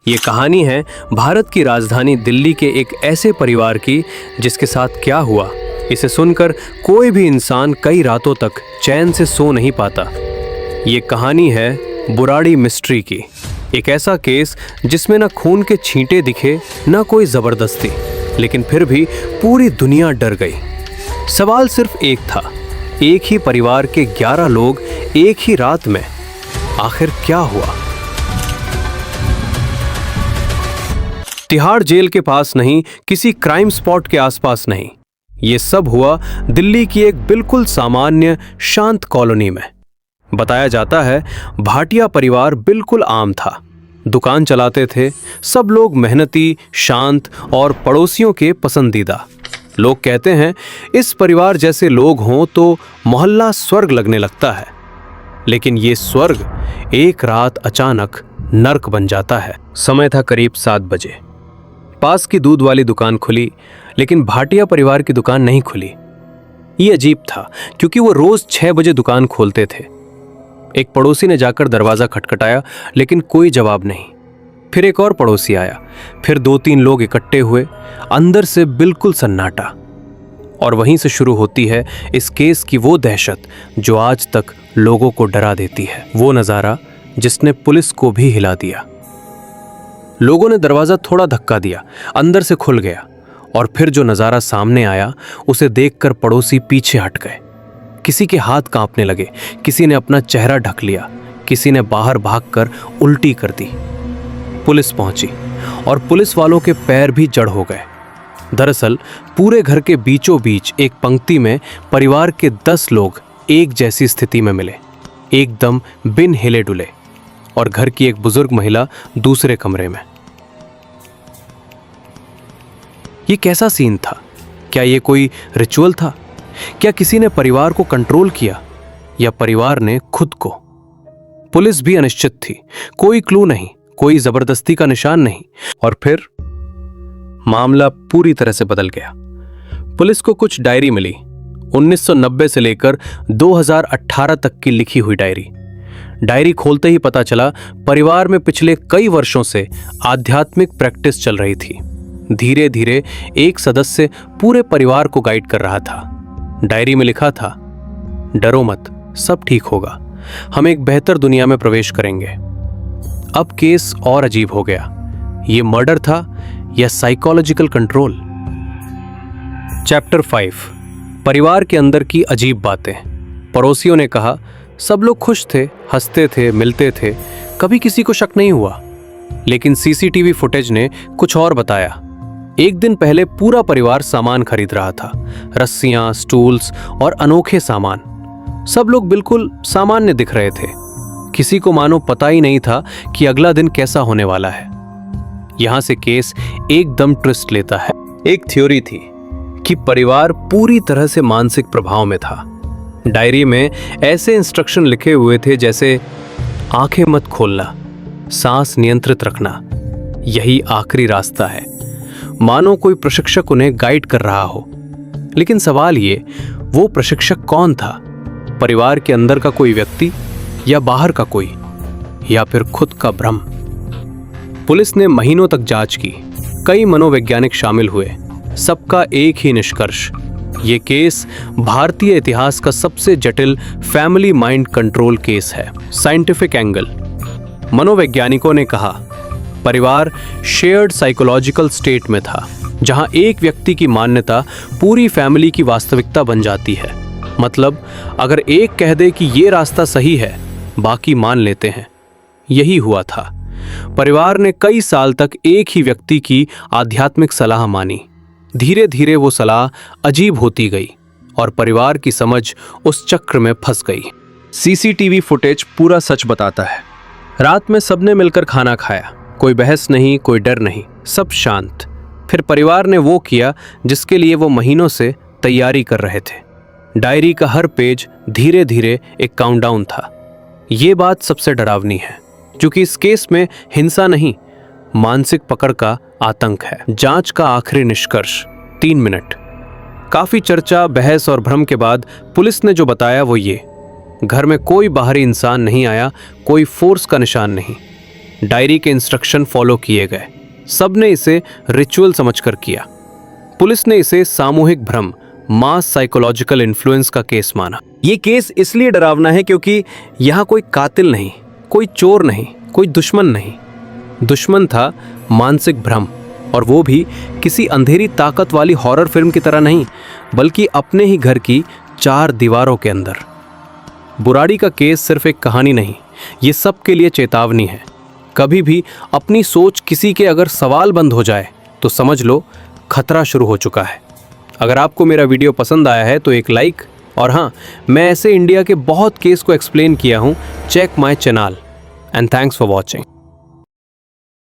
ये कहानी है भारत की राजधानी दिल्ली के एक ऐसे परिवार की जिसके साथ क्या हुआ, इसे सुनकर कोई भी इंसान कई रातों तक चैन से सो नहीं पाता। ये कहानी है बुराड़ी मिस्ट्री की। एक ऐसा केस जिसमें ना खून के छींटे दिखे, ना कोई जबरदस्ती, लेकिन फिर भी पूरी दुनिया डर गई। सवाल सिर्फ एक था, एक ही परिवार के 11 लोग एक ही रात में, आखिर क्या हुआ? तिहाड़ जेल के पास नहीं, किसी क्राइम स्पॉट के आसपास नहीं, ये सब हुआ दिल्ली की एक बिल्कुल सामान्य शांत कॉलोनी में। बताया जाता है भाटिया परिवार बिल्कुल आम था, दुकान चलाते थे, सब लोग मेहनती, शांत और पड़ोसियों के पसंदीदा। लोग कहते हैं इस परिवार जैसे लोग हों तो मोहल्ला स्वर्ग लगने लगता है, लेकिन ये स्वर्ग एक रात अचानक नर्क बन जाता है। समय था करीब 7 बजे। पास की दूध वाली दुकान खुली, लेकिन भाटिया परिवार की दुकान नहीं खुली। ये अजीब था क्योंकि वो रोज 6 बजे दुकान खोलते थे। एक पड़ोसी ने जाकर दरवाजा खटखटाया, लेकिन कोई जवाब नहीं। फिर एक और पड़ोसी आया, फिर 2-3 लोग इकट्ठे हुए, अंदर से बिल्कुल सन्नाटा। और वहीं से शुरू होती है इस केस की वो दहशत जो आज तक लोगों को डरा देती है। वो नजारा जिसने पुलिस को भी हिला दिया। लोगों ने दरवाजा थोड़ा धक्का दिया, अंदर से खुल गया, और फिर जो नजारा सामने आया उसे देखकर पड़ोसी पीछे हट गए। किसी के हाथ कांपने लगे, किसी ने अपना चेहरा ढक लिया, किसी ने बाहर भागकर उल्टी कर दी। पुलिस पहुंची और पुलिस वालों के पैर भी जड़ हो गए। दरअसल पूरे घर के बीचों बीच एक पंक्ति में परिवार के 10 लोग एक जैसी स्थिति में मिले, एकदम बिन हिले डुले, और घर की एक बुजुर्ग महिला दूसरे कमरे में। ये कैसा सीन था? क्या ये कोई रिचुअल था? क्या किसी ने परिवार को कंट्रोल किया, या परिवार ने खुद को? पुलिस भी अनिश्चित थी, कोई क्लू नहीं, कोई जबरदस्ती का निशान नहीं। और फिर मामला पूरी तरह से बदल गया। पुलिस को कुछ डायरी मिली, 1990 से लेकर 2018 तक की लिखी हुई डायरी। डायरी खोलते ही पता चला परिवार में पिछले कई वर्षों से आध्यात्मिक प्रैक्टिस चल रही थी। धीरे धीरे एक सदस्य पूरे परिवार को गाइड कर रहा था। डायरी में लिखा था, डरो मत, सब ठीक होगा, हम एक बेहतर दुनिया में प्रवेश करेंगे। अब केस और अजीब हो गया। ये मर्डर था या साइकोलॉजिकल कंट्रोल? चैप्टर 5, परिवार के अंदर की अजीब बातें। पड़ोसियों ने कहा सब लोग खुश थे, हंसते थे, मिलते थे, कभी किसी को शक नहीं हुआ। लेकिन सीसीटीवी फुटेज ने कुछ और बताया। एक दिन पहले पूरा परिवार सामान खरीद रहा था, रस्सियां, स्टूल्स और अनोखे सामान। सब लोग बिल्कुल सामान्य दिख रहे थे, किसी को मानो पता ही नहीं था कि अगला दिन कैसा होने वाला है। यहां से केस एकदम ट्विस्ट लेता है। एक थ्योरी थी कि परिवार पूरी तरह से मानसिक प्रभाव में था। डायरी में ऐसे इंस्ट्रक्शन लिखे हुए थे जैसे आंखें मत खोलना, सांस नियंत्रित रखना, यही आखिरी रास्ता है, मानो कोई प्रशिक्षक उन्हें गाइड कर रहा हो। लेकिन सवाल ये, वो प्रशिक्षक कौन था? परिवार के अंदर का कोई व्यक्ति, या बाहर का कोई, या फिर खुद का भ्रम? पुलिस ने महीनों तक जांच की, कई मनोवैज्ञानिक शामिल हुए, सबका एक ही निष्कर्ष, ये केस भारतीय इतिहास का सबसे जटिल फैमिली माइंड कंट्रोल केस है। Scientific angle. मनोवैज्ञानिकों ने कहा परिवार शेयर्ड साइकोलॉजिकल स्टेट में था, जहां एक व्यक्ति की मान्यता पूरी फैमिली की वास्तविकता बन जाती है। मतलब अगर एक कह दे कि ये रास्ता सही है, बाकी मान लेते हैं। यही हुआ था। परिवार ने कई साल तक एक ही व्यक्ति की आध्यात्मिक सलाह मानी। धीरे धीरे वो सलाह अजीब होती गई और परिवार की समझ उस चक्र में फंस गई। सीसीटीवी फुटेज पूरा सच बताता है। रात में सबने मिलकर खाना खाया, कोई बहस नहीं, कोई डर नहीं, सब शांत। फिर परिवार ने वो किया जिसके लिए वो महीनों से तैयारी कर रहे थे। डायरी का हर पेज धीरे धीरे एक काउंटडाउन था। ये बात सबसे डरावनी है, क्योंकि इस केस में हिंसा नहीं, मानसिक पकड़ का आतंक है। जांच का आखिरी निष्कर्ष 3 मिनट। काफी चर्चा, बहस और भ्रम के बाद पुलिस ने जो बताया वो ये, घर में कोई बाहरी इंसान नहीं आया, कोई फोर्स का निशान नहीं। डायरी के इंस्ट्रक्शन फॉलो किए गए। सबने इसे रिचुअल समझकर किया। पुलिस ने इसे सामूहिक भ्रम, मास साइकोलॉजिकल इन्फ्लुएंस का केस माना। ये केस इसलिए डरावना है क्योंकि यहां कोई कातिल नहीं, कोई चोर नहीं, कोई दुश्मन नहीं। दुश्मन था मानसिक भ्रम, और वो भी किसी अंधेरी ताकत वाली हॉरर फिल्म की तरह नहीं, बल्कि अपने ही घर की 4 दीवारों के अंदर। बुराड़ी का केस सिर्फ एक कहानी नहीं, ये सबके लिए चेतावनी है। कभी भी अपनी सोच किसी के अगर सवाल बंद हो जाए तो समझ लो खतरा शुरू हो चुका है। अगर आपको मेरा वीडियो पसंद आया है तो एक लाइक, और हाँ, मैं ऐसे इंडिया के बहुत केस को एक्सप्लेन किया हूँ। Check my channel and thanks for watching.